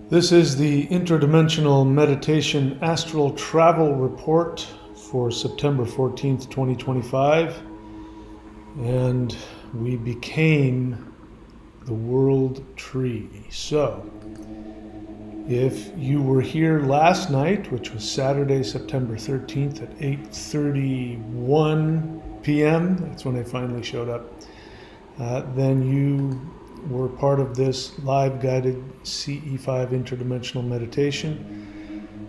This is the interdimensional meditation astral travel report for September 14th, 2025. And we became the world tree. So, if you were here last night, which was Saturday, September 13th at 8:31 p.m., that's when I finally showed up, then you were part of this live guided CE5 interdimensional meditation.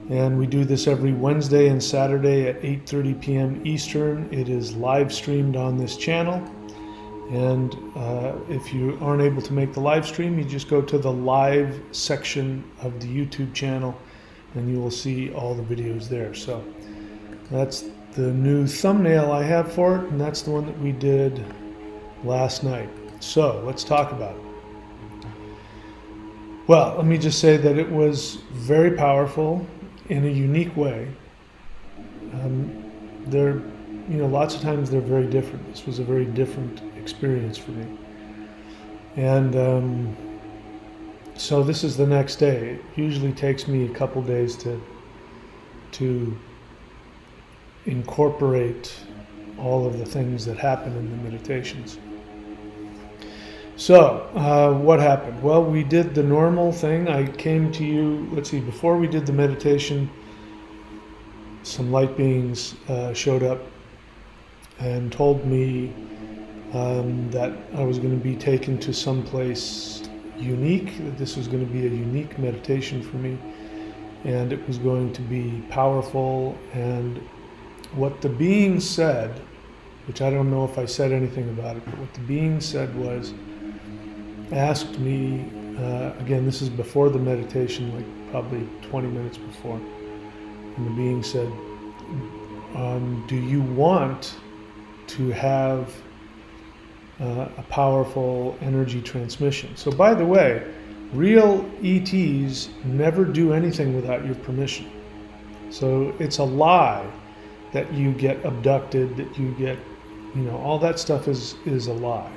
And we do this every Wednesday and Saturday at 8:30 p.m. Eastern. It is live streamed on this channel. And if you aren't able to make the live stream, you just go to the live section of the YouTube channel and you will see all the videos there. So that's the new thumbnail I have for it, and that's the one that we did last night. So let's talk about it. Well, let me just say that it was very powerful in a unique way. Lots of times they're very different. This was a very different experience for me. And so this is the next day. It usually takes me a couple days to incorporate all of the things that happen in the meditations. So, what happened? Well, we did the normal thing. I came to you, before we did the meditation, some light beings showed up and told me that I was going to be taken to some place unique, that this was going to be a unique meditation for me, and it was going to be powerful. And what the being said, which I don't know if I said anything about it, but what the being said was, asked me, again, this is before the meditation, like probably 20 minutes before, and the being said, do you want to have a powerful energy transmission? So by the way, real ETs never do anything without your permission. So it's a lie that you get abducted, that you get, all that stuff is a lie.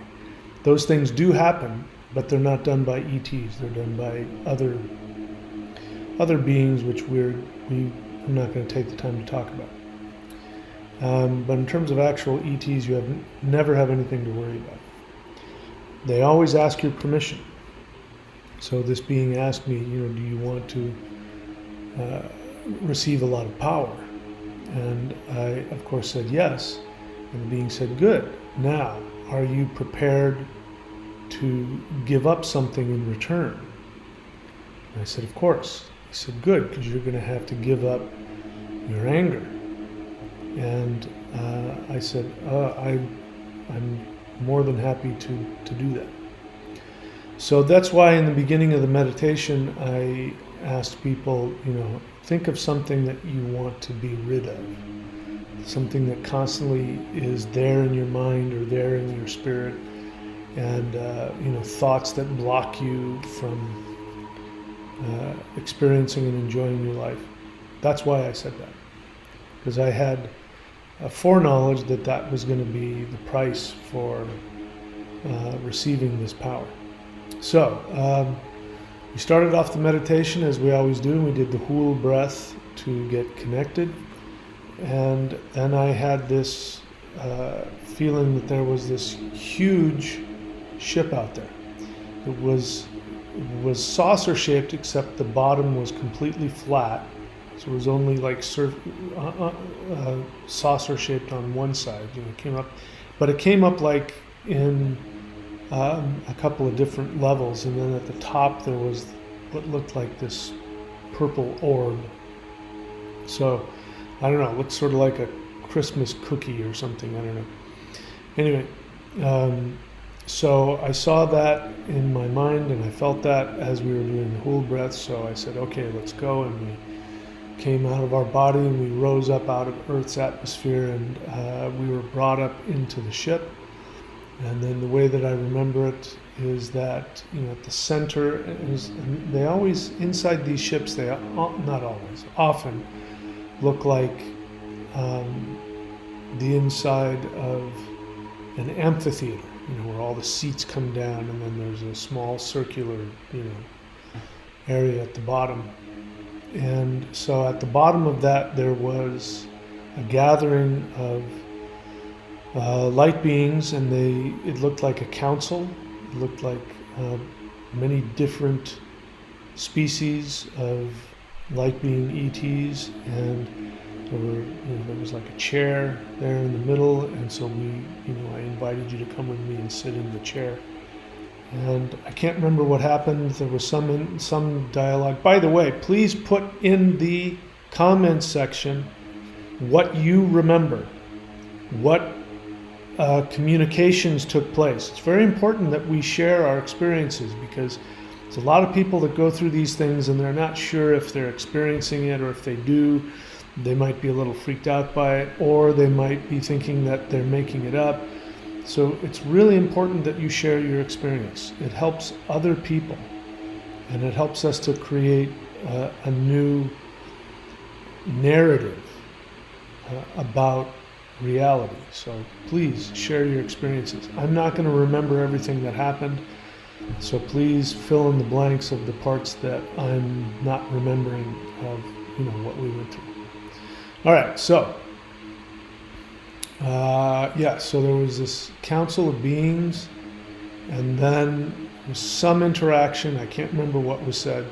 Those things do happen, but they're not done by ETs. They're done by other beings, which I'm not going to take the time to talk about. But in terms of actual ETs, you never have anything to worry about. They always ask your permission. So this being asked me, do you want to receive a lot of power? And I, of course, said yes. And the being said, good. Now, are you prepared to give up something in return? And I said, of course. He said, good, because you're going to have to give up your anger. And I said, I'm more than happy to do that. So that's why in the beginning of the meditation, I asked people, think of something that you want to be rid of. Something that constantly is there in your mind or there in your spirit. And thoughts that block you from experiencing and enjoying your life. That's why I said that, because I had a foreknowledge that was going to be the price for receiving this power. So we started off the meditation as we always do. We did the whole breath to get connected, and then I had this feeling that there was this huge ship out there. It was saucer shaped, except the bottom was completely flat, so it was only like saucer shaped on one side. It came up, but it came up like in a couple of different levels, and then at the top there was what looked like this purple orb. So I don't know, it looked sort of like a Christmas cookie or something. I don't know. Anyway. So I saw that in my mind, and I felt that as we were doing the whole breath. So I said, okay, let's go. And we came out of our body and we rose up out of Earth's atmosphere, and we were brought up into the ship. And then the way that I remember it is that, at the center, they always, inside these ships, they not always, often look like the inside of an amphitheater. Where all the seats come down, and then there's a small circular, area at the bottom. And so at the bottom of that, there was a gathering of light beings, and it looked like a council. It looked like many different species of light being ETs, and there was like a chair there in the middle, and so I invited you to come with me and sit in the chair. And I can't remember what happened. There was some dialogue. By the way, please put in the comments section what you remember, what communications took place. It's very important that we share our experiences, because there's a lot of people that go through these things and they're not sure if they're experiencing it, or if they do, they might be a little freaked out by it, or they might be thinking that they're making it up. So it's really important that you share your experience. It helps other people, and it helps us to create a new narrative about reality. So please share your experiences. I'm not going to remember everything that happened, so please fill in the blanks of the parts that I'm not remembering of what we went through. All right, so so there was this council of beings, and then there was some interaction. I can't remember what was said.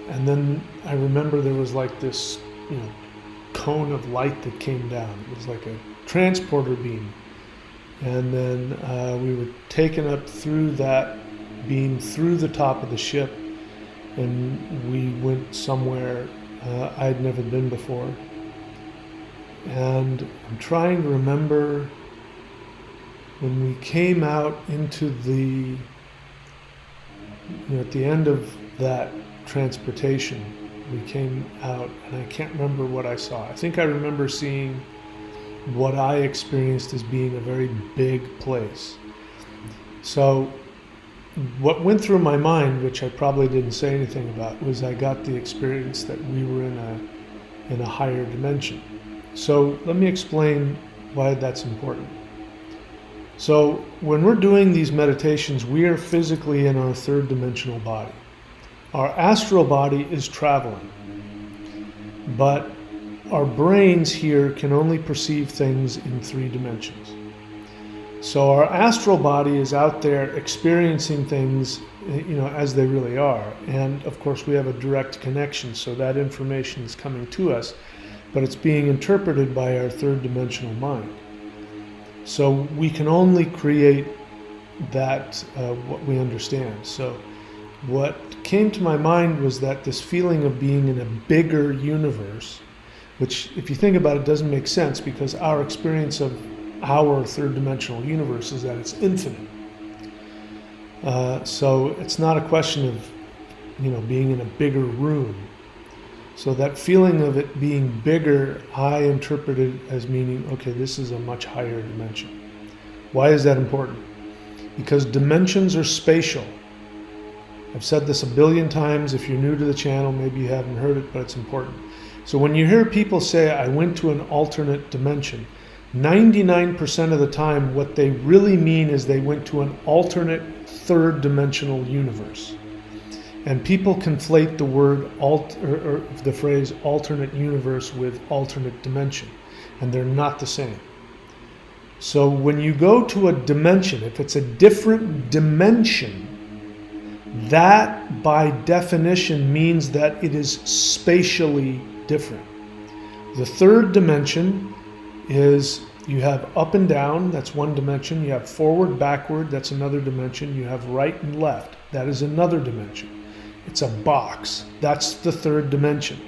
And then I remember there was like this, cone of light that came down. It was like a transporter beam. And then we were taken up through that beam, through the top of the ship, and we went somewhere I'd never been before. And I'm trying to remember when we came out into at the end of that transportation, we came out, and I can't remember what I saw. I think I remember seeing what I experienced as being a very big place. So what went through my mind, which I probably didn't say anything about, was I got the experience that we were in a higher dimension. So let me explain why that's important. So when we're doing these meditations, we are physically in our third dimensional body. Our astral body is traveling, but our brains here can only perceive things in 3 dimensions. So our astral body is out there experiencing things, as they really are. And of course we have a direct connection, so that information is coming to us, but it's being interpreted by our third dimensional mind. So we can only create that, what we understand. So what came to my mind was that this feeling of being in a bigger universe, which if you think about it doesn't make sense, because our experience of our third dimensional universe is that it's infinite. So it's not a question of, being in a bigger room. So that feeling of it being bigger, I interpreted as meaning, okay, this is a much higher dimension. Why is that important? Because dimensions are spatial. I've said this a billion times. If you're new to the channel, maybe you haven't heard it, but it's important. So when you hear people say, I went to an alternate dimension, 99% of the time, what they really mean is they went to an alternate third dimensional universe. And people conflate the word or the phrase alternate universe with alternate dimension, and they're not the same. So when you go to a dimension, if it's a different dimension, that by definition means that it is spatially different. The third dimension is you have up and down, that's one dimension. You have forward, backward, that's another dimension. You have right and left, that is another dimension. It's a box. That's the third dimension.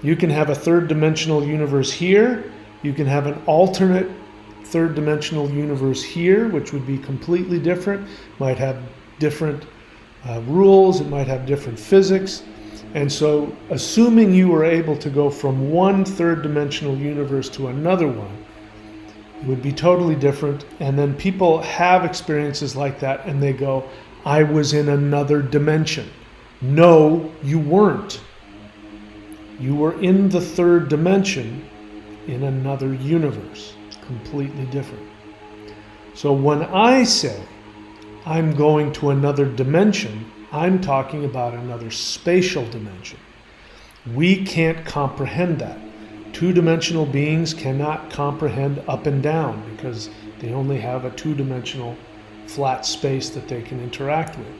You can have a third dimensional universe here. You can have an alternate third dimensional universe here, which would be completely different. Might have different rules. It might have different physics. And so assuming you were able to go from one third dimensional universe to another one, it would be totally different. And then people have experiences like that and they go, I was in another dimension. No, you weren't. You were in the third dimension in another universe, completely different. So when I say I'm going to another dimension, I'm talking about another spatial dimension. We can't comprehend that. Two-dimensional beings cannot comprehend up and down because they only have a two-dimensional flat space that they can interact with.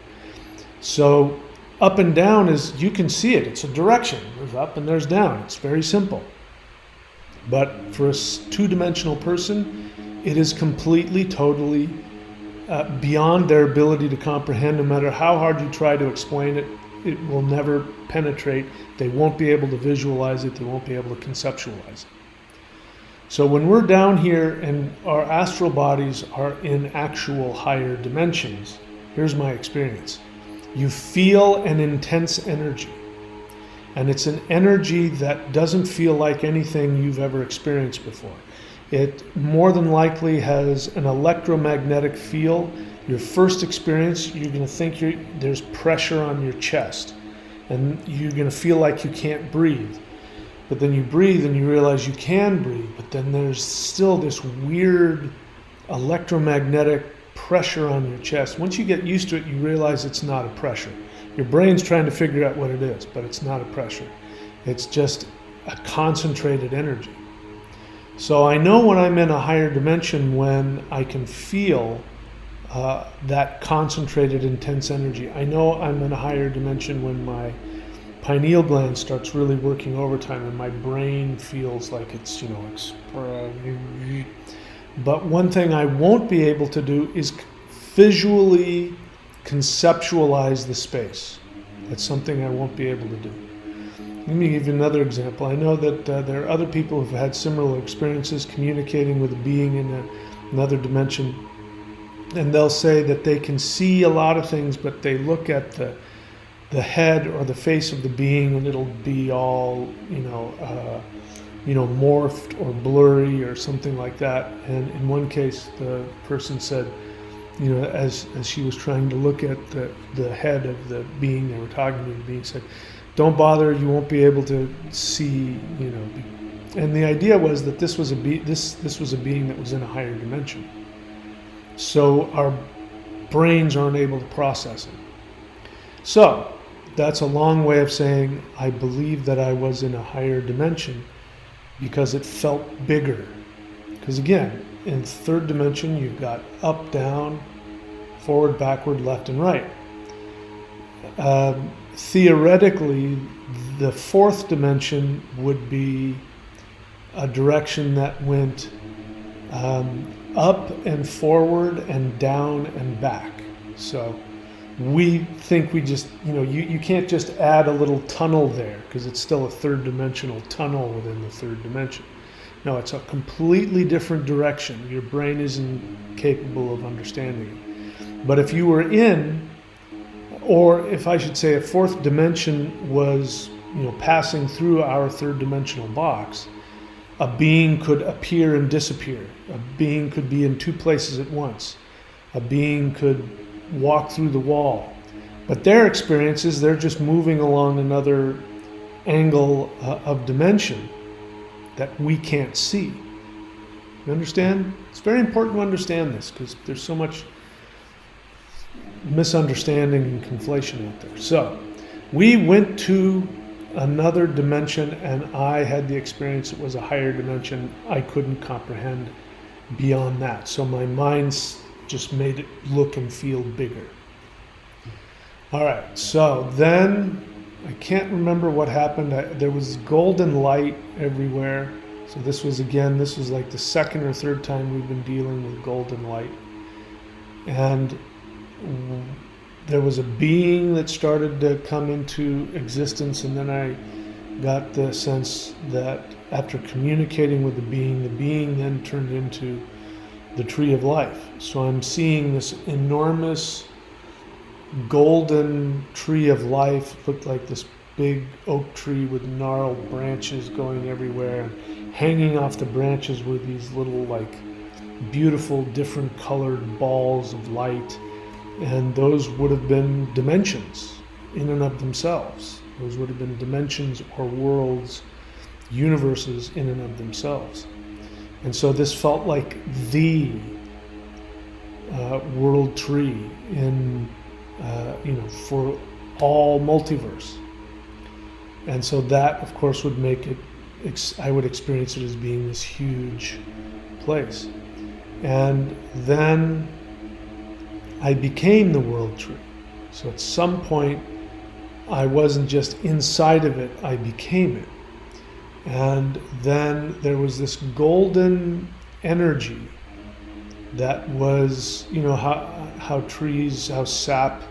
So up and down is, you can see it, it's a direction. There's up and there's down. It's very simple. But for a two-dimensional person, it is completely, totally beyond their ability to comprehend. No matter how hard you try to explain it, it will never penetrate. They won't be able to visualize it. They won't be able to conceptualize it. So when we're down here and our astral bodies are in actual higher dimensions, here's my experience. You feel an intense energy. And it's an energy that doesn't feel like anything you've ever experienced before. It more than likely has an electromagnetic feel. Your first experience, you're going to think there's pressure on your chest. And you're going to feel like you can't breathe. But then you breathe and you realize you can breathe. But then there's still this weird electromagnetic pressure on your chest. Once you get used to it, you realize it's not a pressure. Your brain's trying to figure out what it is, but it's not a pressure. It's just a concentrated energy. So I know when I'm in a higher dimension when I can feel that concentrated, intense energy. I know I'm in a higher dimension when my pineal gland starts really working overtime and my brain feels like it's, but one thing I won't be able to do is visually conceptualize the space. That's something I won't be able to do. Let me give you another example. I know that there are other people who've had similar experiences communicating with a being in another dimension, and they'll say that they can see a lot of things, but they look at the head or the face of the being and it'll be all, morphed or blurry or something like that. And in one case, the person said, as she was trying to look at the head of the being they were talking to, the being said, "Don't bother, you won't be able to see," And the idea was that this was a being that was in a higher dimension. So our brains aren't able to process it. So that's a long way of saying I believe that I was in a higher dimension because it felt bigger. Because again, in third dimension, you've got up, down, forward, backward, left, and right. Theoretically, the fourth dimension would be a direction that went up and forward and down and back. So we think we just, you can't just add a little tunnel there because it's still a third dimensional tunnel within the third dimension. No, it's a completely different direction. Your brain isn't capable of understanding it. But if you were in, or if I should say a fourth dimension was, passing through our third dimensional box, a being could appear and disappear. A being could be in two places at once. A being could walk through the wall. But their experience is they're just moving along another angle of dimension that we can't see. You understand? It's very important to understand this because there's so much misunderstanding and conflation out there. So we went to another dimension and I had the experience it was a higher dimension. I couldn't comprehend beyond that. So my mind's just made it look and feel bigger. All right, so then I can't remember what happened. There was golden light everywhere. So this was like the second or third time we've been dealing with golden light. And there was a being that started to come into existence, and then I got the sense that after communicating with the being then turned into the tree of life. So I'm seeing this enormous golden tree of life. It looked like this big oak tree with gnarled branches going everywhere, and hanging off the branches were these little beautiful different colored balls of light, and those would have been dimensions in and of themselves. Those would have been dimensions or worlds, universes in and of themselves. And so this felt like the world tree in for all multiverse. And so that, of course, would make it, I would experience it as being this huge place. And then I became the world tree. So at some point, I wasn't just inside of it, I became it. And then there was this golden energy that was, how trees, how sap,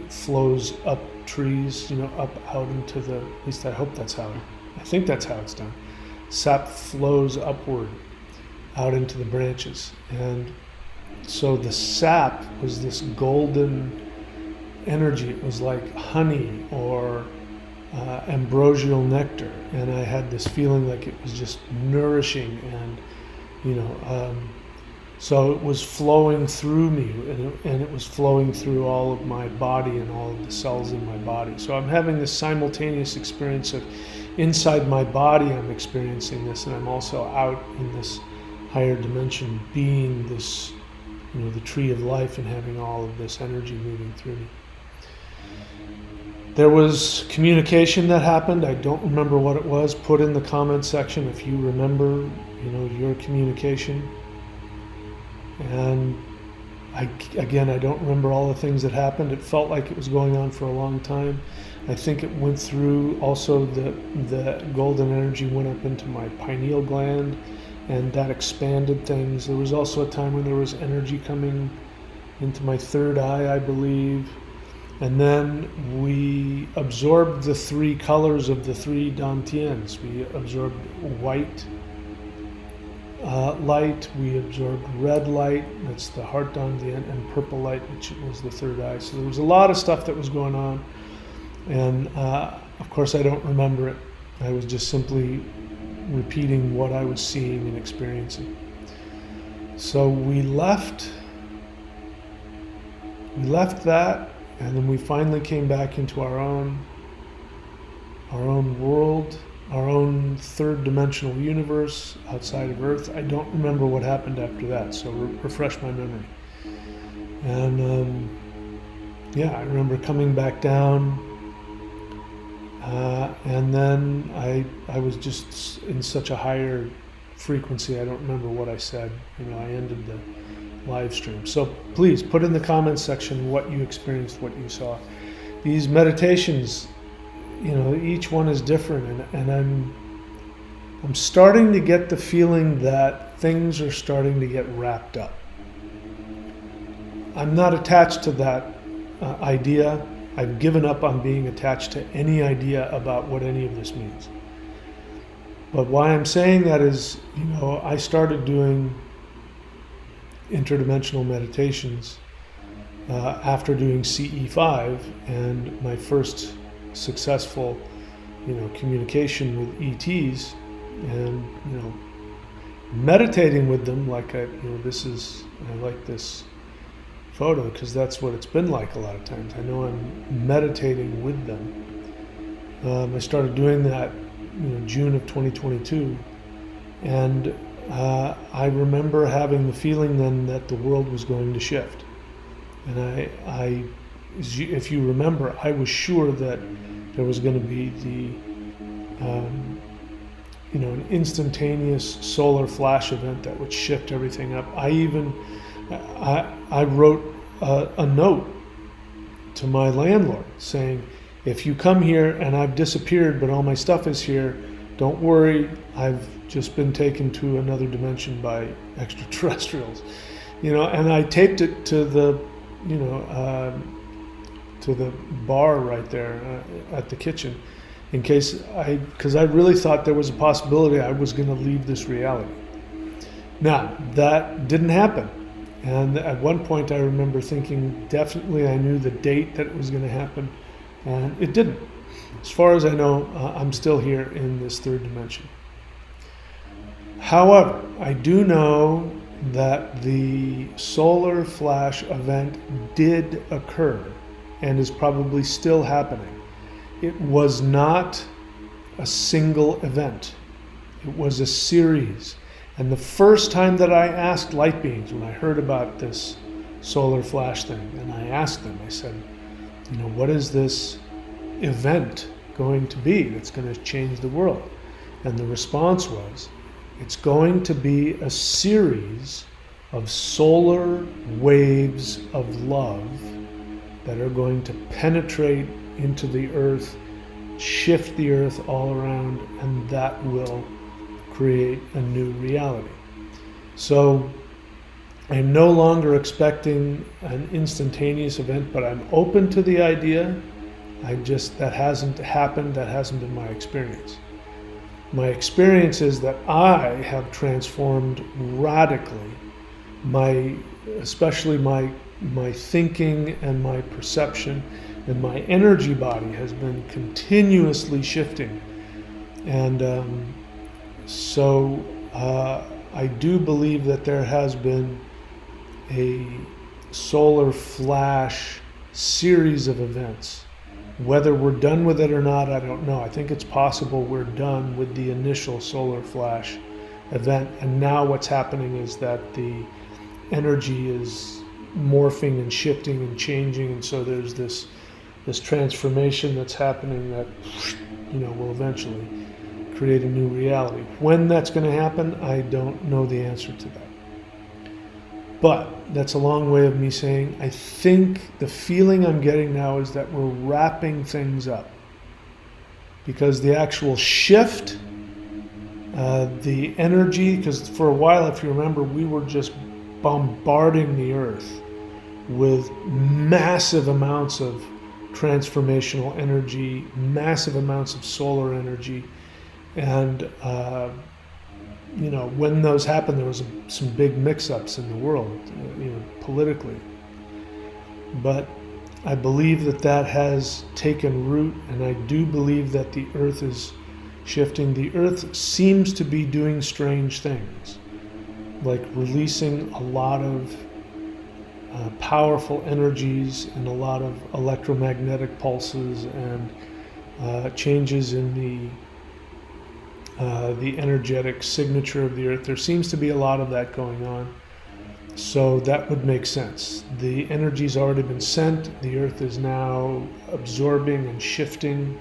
flows up trees, up out into the, at least I hope that's how, I think that's how it's done. Sap flows upward out into the branches. And so the sap was this golden energy. It was like honey or ambrosial nectar. And I had this feeling like it was just nourishing and, so it was flowing through me, and it was flowing through all of my body and all of the cells in my body. So I'm having this simultaneous experience of inside my body I'm experiencing this, and I'm also out in this higher dimension being this, the tree of life and having all of this energy moving through me. There was communication that happened. I don't remember what it was. Put in the comment section if you remember, your communication. And I don't remember all the things that happened. It felt like it was going on for a long time. I think it went through also the golden energy went up into my pineal gland, and that expanded things. There was also a time when there was energy coming into my third eye, I believe. And then we absorbed the three colors of the three dantians. We absorbed white light, we absorbed red light, that's the heart dantian, and purple light, which was the third eye. So there was a lot of stuff that was going on. And of course I don't remember it. I was just simply repeating what I was seeing and experiencing. So we left that, and then we finally came back into our own world, our own third dimensional universe outside of Earth. I don't remember what happened after that, so refresh my memory. And I remember coming back down, and then I was just in such a higher frequency, I don't remember what I said. I ended the live stream. So please put in the comments section what you experienced, what you saw. These meditations, each one is different, and I'm starting to get the feeling that things are starting to get wrapped up. I'm not attached to that idea. I've given up on being attached to any idea about what any of this means. But why I'm saying that is, I started doing interdimensional meditations after doing CE5, and my first successful communication with ETs, and meditating with them like I like this photo because that's what it's been like a lot of times. I know I'm meditating with them. I started doing that June of 2022, and I remember having the feeling then that the world was going to shift. And I, if you remember, I was sure that there was going to be an instantaneous solar flash event that would shift everything up. I wrote a note to my landlord saying, if you come here and I've disappeared but all my stuff is here, don't worry, I've just been taken to another dimension by extraterrestrials. And I taped it to the bar right there at the kitchen, in case because I really thought there was a possibility I was going to leave this reality. Now, that didn't happen. And at one point I remember thinking, definitely I knew the date that it was going to happen, and it didn't. As far as I know, I'm still here in this third dimension. However, I do know that the solar flash event did occur and is probably still happening. It was not a single event. It was a series. And the first time that I asked light beings, when I heard about this solar flash thing. And I asked them, I said, what is this event going to be that's going to change the world? And the response was, it's going to be a series of solar waves of love that are going to penetrate into the earth, shift the earth all around, and that will create a new reality. So I'm no longer expecting an instantaneous event, but I'm open to the idea. That hasn't happened, that hasn't been my experience. My experience is that I have transformed radically especially my thinking and my perception, and my energy body has been continuously shifting. And so I do believe that there has been a solar flash series of events. Whether we're done with it or not, I don't know. I think it's possible we're done with the initial solar flash event, and now what's happening is that the energy is morphing and shifting and changing, and so there's this transformation that's happening that will eventually create a new reality. When that's going to happen, I don't know the answer to that. But that's a long way of me saying I think the feeling I'm getting now is that we're wrapping things up, because the actual shift, the energy, because for a while, if you remember, we were just bombarding the earth with massive amounts of transformational energy, massive amounts of solar energy, and when those happened, there was some big mix-ups in the world, politically. But I believe that has taken root, and I do believe that the earth is shifting. The earth seems to be doing strange things, like releasing a lot of powerful energies and a lot of electromagnetic pulses and changes in the energetic signature of the earth. There seems to be a lot of that going on. So that would make sense. The energy's already been sent. The earth is now absorbing and shifting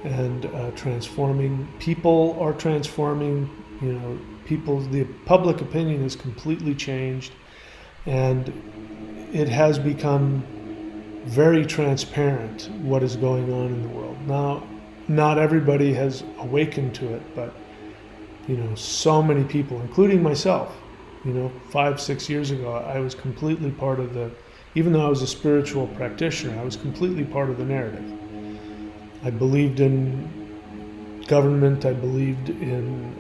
and transforming. People are transforming. The public opinion has completely changed, and it has become very transparent what is going on in the world. Now, not everybody has awakened to it, but so many people, including myself, 5-6 years ago, I was completely part of even though I was a spiritual practitioner, I was completely part of the narrative. I believed in government, I believed in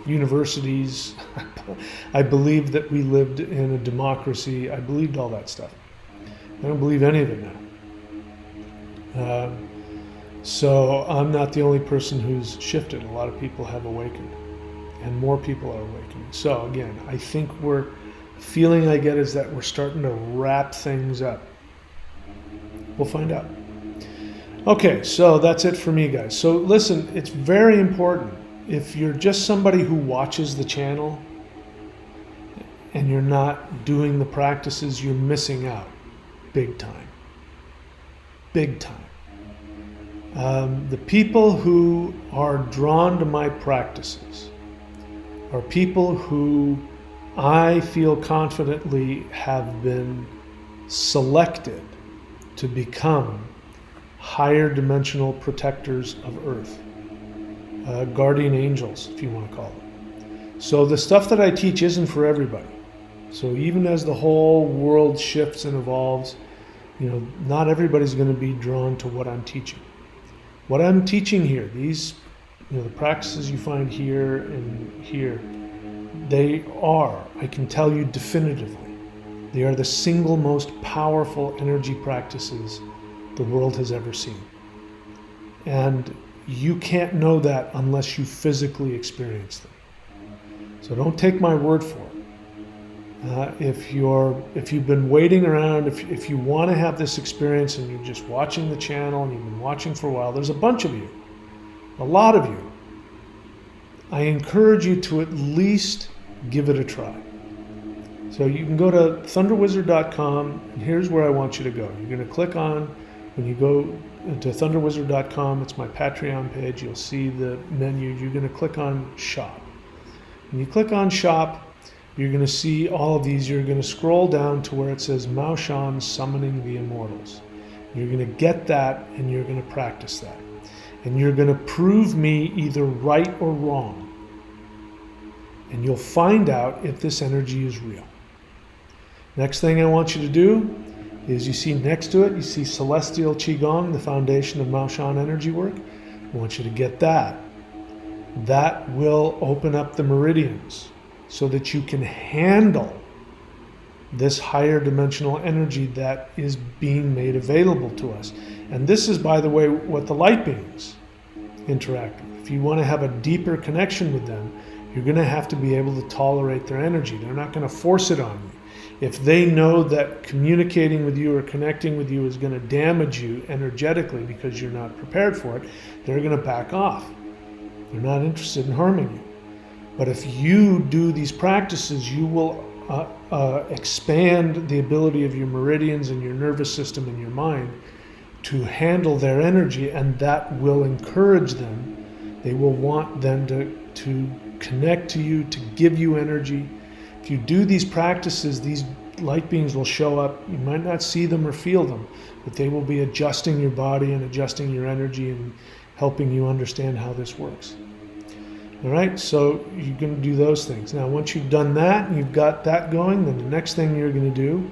universities, I believed that we lived in a democracy, I believed all that stuff. I don't believe any of it now. So I'm not the only person who's shifted. A lot of people have awakened, and more people are awakening. So again, I think feeling I get is that we're starting to wrap things up. We'll find out. Okay, so that's it for me, guys. So listen, it's very important. If you're just somebody who watches the channel and you're not doing the practices, you're missing out big time. Big time. The people who are drawn to my practices are people who I feel confidently have been selected to become higher dimensional protectors of Earth, guardian angels, if you want to call it. So the stuff that I teach isn't for everybody. So even as the whole world shifts and evolves, not everybody's going to be drawn to what I'm teaching. What I'm teaching here, these, the practices you find here and here, they are, I can tell you definitively, they are the single most powerful energy practices the world has ever seen. And you can't know that unless you physically experience them. So don't take my word for it. If you've been waiting around, if you want to have this experience and you're just watching the channel and you've been watching for a while, there's a bunch of you, a lot of you. I encourage you to at least give it a try. So you can go to thunderwizard.com, and here's where I want you to go. You're going to click on, when you go to thunderwizard.com, it's my Patreon page, you'll see the menu. You're going to click on Shop. When you click on Shop, you're going to see all of these. You're going to scroll down to where it says Mao Shan Summoning the Immortals. You're going to get that, and you're going to practice that. And you're going to prove me either right or wrong. And you'll find out if this energy is real. Next thing I want you to do is, you see next to it, you see Celestial Qigong, the foundation of Mao Shan energy work. I want you to get that. That will open up the meridians so that you can handle this higher dimensional energy that is being made available to us. And this is, by the way, what the light beings interact with. If you want to have a deeper connection with them, you're going to have to be able to tolerate their energy. They're not going to force it on you. If they know that communicating with you or connecting with you is going to damage you energetically because you're not prepared for it, they're going to back off. They're not interested in harming you. But if you do these practices, you will expand the ability of your meridians and your nervous system and your mind to handle their energy, and that will encourage them. They will want them to connect to you, to give you energy. If you do these practices, these light beings will show up. You might not see them or feel them, but they will be adjusting your body and adjusting your energy and helping you understand how this works. All right, so you're going to do those things. Now, once you've done that and you've got that going, then the next thing you're going to do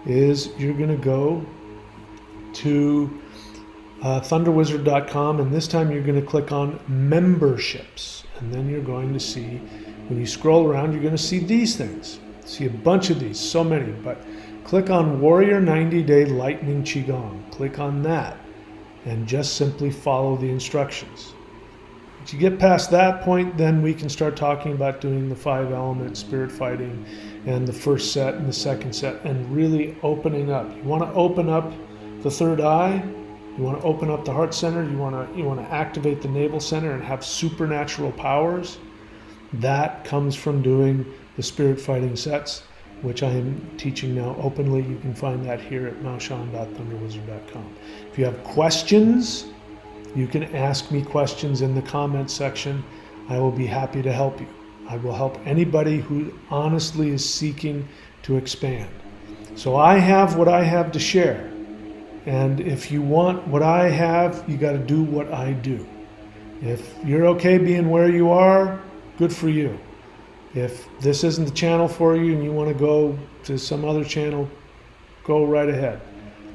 is you're going to go to thunderwizard.com, and this time you're going to click on memberships. And then you're going to see, when you scroll around, you're going to see these things. See a bunch of these, so many, but click on Warrior 90-Day Lightning Qigong. Click on that and just simply follow the instructions. If you get past that point, then we can start talking about doing the 5-element spirit fighting and the first set and the second set, and really opening up. You want to open up the third eye. You want to open up the heart center. You want to activate the navel center and have supernatural powers. That comes from doing the spirit fighting sets, which I am teaching now openly. You can find that here at maoshan.thunderwizard.com. If you have questions, you can ask me questions in the comments section. I will be happy to help you. I will help anybody who honestly is seeking to expand. So I have what I have to share. And if you want what I have, you got to do what I do. If you're okay being where you are, good for you. If this isn't the channel for you and you want to go to some other channel, go right ahead.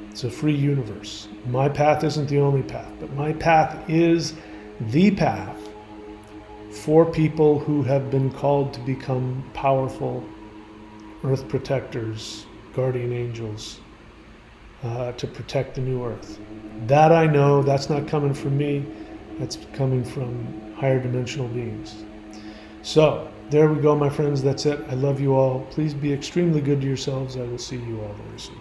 It's a free universe. My path isn't the only path, but my path is the path for people who have been called to become powerful earth protectors, guardian angels, to protect the new earth. That I know, that's not coming from me, that's coming from higher dimensional beings. So, there we go, my friends, that's it. I love you all. Please be extremely good to yourselves. I will see you all very soon.